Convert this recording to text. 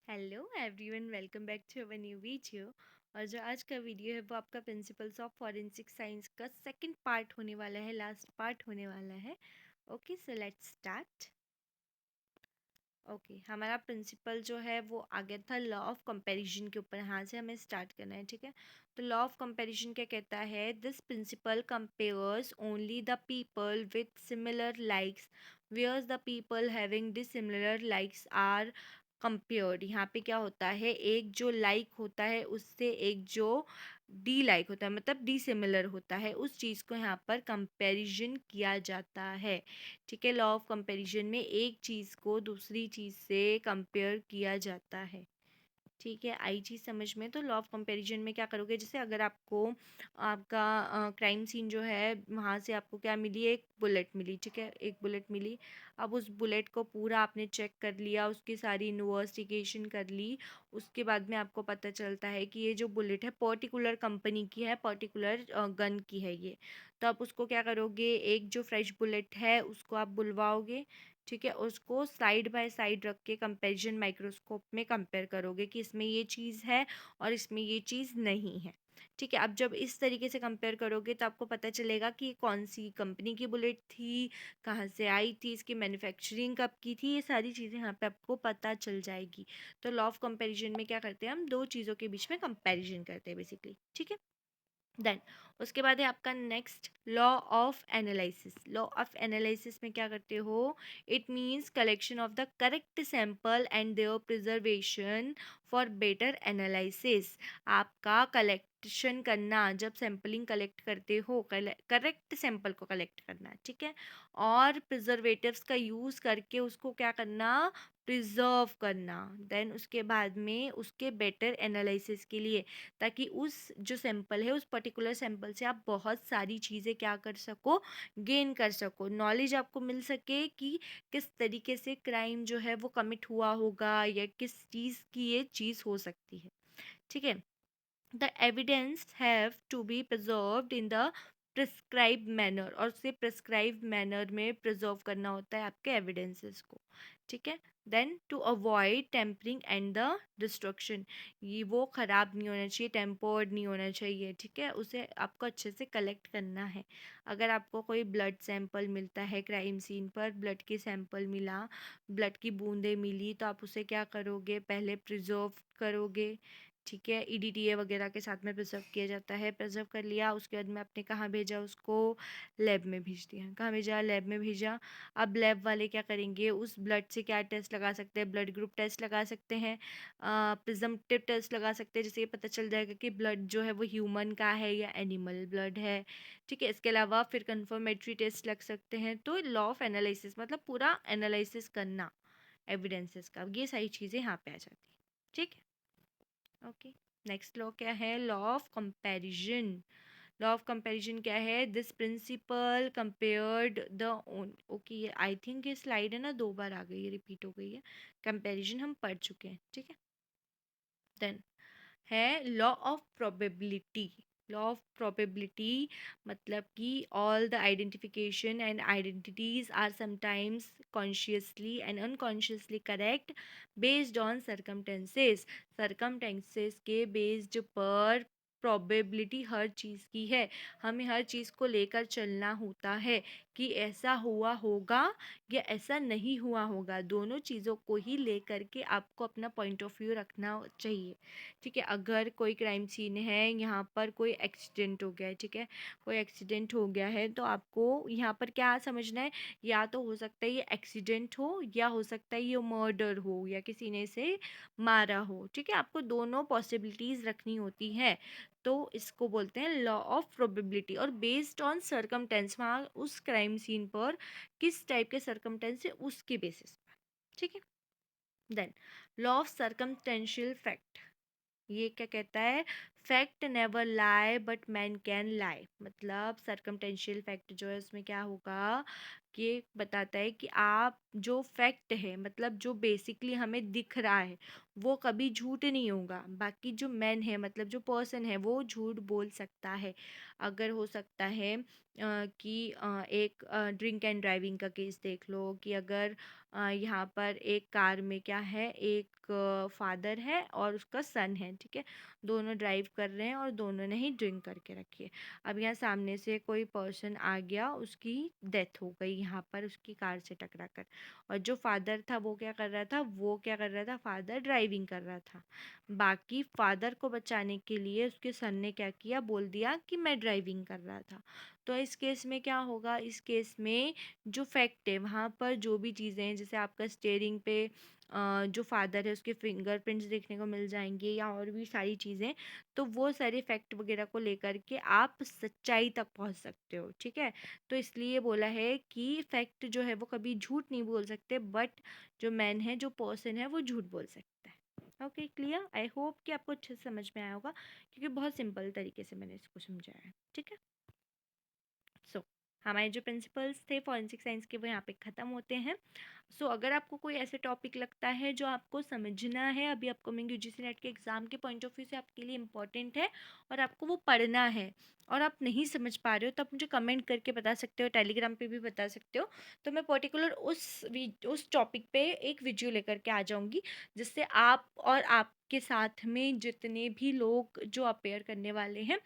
Hello everyone, welcome back to our new video. और जो आज का वीडियो है वो आपका प्रिंसिपल्स ऑफ फॉरेंसिक साइंस का सेकंड पार्ट होने वाला है, लास्ट पार्ट होने वाला है। Okay, so let's start. Okay, हमारा प्रिंसिपल जो है वो आ गया था लॉ ऑफ कंपैरिजन के ऊपर। यहाँ से हमें स्टार्ट करना है, ठीक है। तो लॉ ऑफ कंपैरिजन क्या कहता है? This principle compares only the people with similar likes whereas the people having dissimilar likes are compared. यहाँ पे क्या होता है, एक जो लाइक होता है उससे एक जो डी लाइक होता है, मतलब डी सिमिलर होता है, उस चीज़ को यहाँ पर कंपैरिजन किया जाता है। ठीक है, लॉ ऑफ कंपैरिजन में एक चीज़ को दूसरी चीज़ से कंपेयर किया जाता है। ठीक है, आई चीज़ समझ में। तो लॉ ऑफ कंपैरिजन में क्या करोगे, जैसे अगर आपको आपका क्राइम सीन जो है वहाँ से आपको क्या मिली, एक बुलेट मिली। ठीक है, एक बुलेट मिली। अब उस बुलेट को पूरा आपने चेक कर लिया, उसकी सारी इन्वेस्टिगेशन कर ली। उसके बाद में आपको पता चलता है कि ये जो बुलेट है पर्टिकुलर कंपनी की है, पर्टिकुलर गन की है ये। तो आप उसको क्या करोगे, एक जो फ्रेश बुलेट है उसको आप बुलवाओगे। ठीक है, उसको साइड बाय साइड रख के कंपैरिजन माइक्रोस्कोप में कंपेयर करोगे कि इसमें ये चीज़ है और इसमें ये चीज़ नहीं है। ठीक है, अब जब इस तरीके से कंपेयर करोगे तो आपको पता चलेगा कि कौन सी कंपनी की बुलेट थी, कहाँ से आई थी, इसकी मैन्युफैक्चरिंग कब की थी, ये सारी चीज़ें यहाँ पे आपको पता चल जाएगी। तो लॉ ऑफ कंपैरिजन में क्या करते हैं, हम दो चीज़ों के बीच में कंपैरिजन करते हैं बेसिकली। ठीक है, देन उसके बाद है आपका next law of analysis. Law of analysis में क्या करते हो, it means collection of the correct sample and their preservation for better analysis. आपका कलेक्शन करना, जब सैम्पलिंग कलेक्ट करते हो, करेक्ट सैंपल को कलेक्ट करना, ठीक है, और प्रिजर्वेटिव्स का यूज़ करके उसको क्या करना, प्रिजर्व करना। देन उसके बाद में उसके बेटर एनालिसिस के लिए, ताकि उस जो सैंपल है, उस पर्टिकुलर सैंपल से आप बहुत सारी चीज़ें क्या कर सको, गेन कर सको, नॉलेज आपको मिल सके कि किस तरीके से क्राइम जो है वो कमिट हुआ होगा या किस चीज़ की ये चीज़ हो सकती है। ठीक है, the evidence have to be preserved in the prescribe manner, और उसे प्रिस्क्राइब मैनर में प्रिजर्व करना होता है आपके एविडेंसेस को। ठीक है, then to avoid tampering and the destruction, ये वो ख़राब नहीं होना चाहिए, टेम्पर्ड नहीं होना चाहिए। ठीक है, उसे आपको अच्छे से कलेक्ट करना है। अगर आपको कोई ब्लड सैंपल मिलता है, क्राइम सीन पर ब्लड के सैंपल मिला, ब्लड की बूंदें मिली, तो आप उसे क्या करोगे, पहले प्रिजर्व करोगे। ठीक है, ईडीटीए वगैरह के साथ में प्रिजर्व किया जाता है। प्रिजर्व कर लिया, उसके बाद में आपने कहाँ भेजा उसको, लैब में भेज दिया। कहाँ भेजा, लैब में भेजा। अब लैब वाले क्या करेंगे, उस ब्लड से क्या टेस्ट लगा सकते हैं, ब्लड ग्रुप टेस्ट लगा सकते हैं, प्रिजम्पटिव टेस्ट लगा सकते हैं, जिससे ये पता चल जाएगा कि ब्लड जो है वो ह्यूमन का है या एनिमल ब्लड है। ठीक है, इसके अलावा फिर कंफर्मेटरी टेस्ट लग सकते हैं। तो लॉ ऑफ एनालिसिस मतलब पूरा एनालिसिस करना एविडेंसेस का, ये सारी चीज़ें यहाँ पे आ जाती हैं। ठीक है, ओके। नेक्स्ट लॉ क्या है, law of comparison. Law of comparison क्या है, this principal compared the okay, ये आई थिंक ये स्लाइड है ना, दो बार आ गई है, रिपीट हो गई है। कंपैरिजन हम पढ़ चुके हैं, ठीक है। देन है law of probability. Law of probability मतलब कि all the identification and identities are sometimes consciously and unconsciously correct based on circumstances. Circumstances के बेस्ड पर प्रोबेबिलिटी हर चीज़ की है, हमें हर चीज़ को लेकर चलना होता है कि ऐसा हुआ होगा या ऐसा नहीं हुआ होगा, दोनों चीज़ों को ही लेकर के आपको अपना पॉइंट ऑफ व्यू रखना चाहिए। ठीक है, अगर कोई क्राइम सीन है, यहाँ पर कोई एक्सीडेंट हो गया है, ठीक है, कोई एक्सीडेंट हो गया है, तो आपको यहाँ पर क्या समझना है, या तो हो सकता है ये एक्सीडेंट हो या हो सकता है ये मर्डर हो या किसी ने इसे मारा हो। ठीक है, आपको दोनों पॉसिबिलिटीज़ रखनी होती है। तो इसको बोलते हैं लॉ ऑफ प्रोबेबिलिटी, और बेस्ड ऑन सरकमटेंस, वहाँ उस क्राइम सीन पर किस टाइप के सरकमटेंस है उसके बेसिस पर। ठीक है, देन लॉ ऑफ सरकमटेंशियल फैक्ट, ये क्या कहता है, fact never lie but man can lie, मतलब सरकमटेंशियल फैक्ट जो है उसमें क्या होगा कि बताता है कि आप जो फैक्ट है, मतलब जो बेसिकली हमें दिख रहा है, वो कभी झूठ नहीं होगा। बाकी जो मैन है, मतलब जो पर्सन है, वो झूठ बोल सकता है। अगर हो सकता है कि एक ड्रिंक एंड ड्राइविंग का केस देख लो कि अगर यहाँ पर एक कार में क्या है, एक फादर है और उसका सन है, ठीक है। दोनों ड्राइव कर रहे हैं और दोनों ने ही ड्रिंक करके रखी है। अब यहाँ सामने से कोई पर्सन आ गया, उसकी डेथ हो गई यहाँ पर उसकी कार से टकरा कर। और जो फादर था वो क्या कर रहा था, फादर ड्राइविंग कर रहा था। बाकी फादर को बचाने के लिए उसके सन ने क्या किया, बोल दिया कि मैं ड्राइविंग कर रहा था। तो इस केस में क्या होगा, इस केस में जो फैक्ट है वहाँ पर जो भी चीज़ें हैं, जैसे आपका स्टेयरिंग पे जो फादर है उसके फिंगरप्रिंट्स देखने को मिल जाएंगे या और भी सारी चीज़ें, तो वो सारे फैक्ट वगैरह को लेकर के आप सच्चाई तक पहुंच सकते हो, ठीक है। तो इसलिए बोला है कि फैक्ट जो है वो कभी झूठ नहीं बोल सकते, बट जो मैन है, जो पर्सन है, वो झूठ बोल सकता है। Okay, clear. आई होप कि आपको अच्छे से समझ में आया होगा, क्योंकि बहुत सिंपल तरीके से मैंने इसको समझाया है, ठीक है। सो हमारे जो प्रिंसिपल्स थे फॉरेंसिक साइंस के वो यहाँ पे ख़त्म होते हैं। सो अगर आपको कोई ऐसे टॉपिक लगता है जो आपको समझना है, अभी अपकमिंग यूजीसी नेट के एग्ज़ाम के पॉइंट ऑफ व्यू से आपके लिए इंपॉर्टेंट है और आपको वो पढ़ना है और आप नहीं समझ पा रहे हो, तो आप मुझे कमेंट करके बता सकते हो, टेलीग्राम पे भी बता सकते हो। तो मैं पर्टिकुलर उस टॉपिक पे एक वीडियो लेकर के आ जाऊँगी, जिससे आप और आपके साथ में जितने भी लोग जो अपेयर करने वाले हैं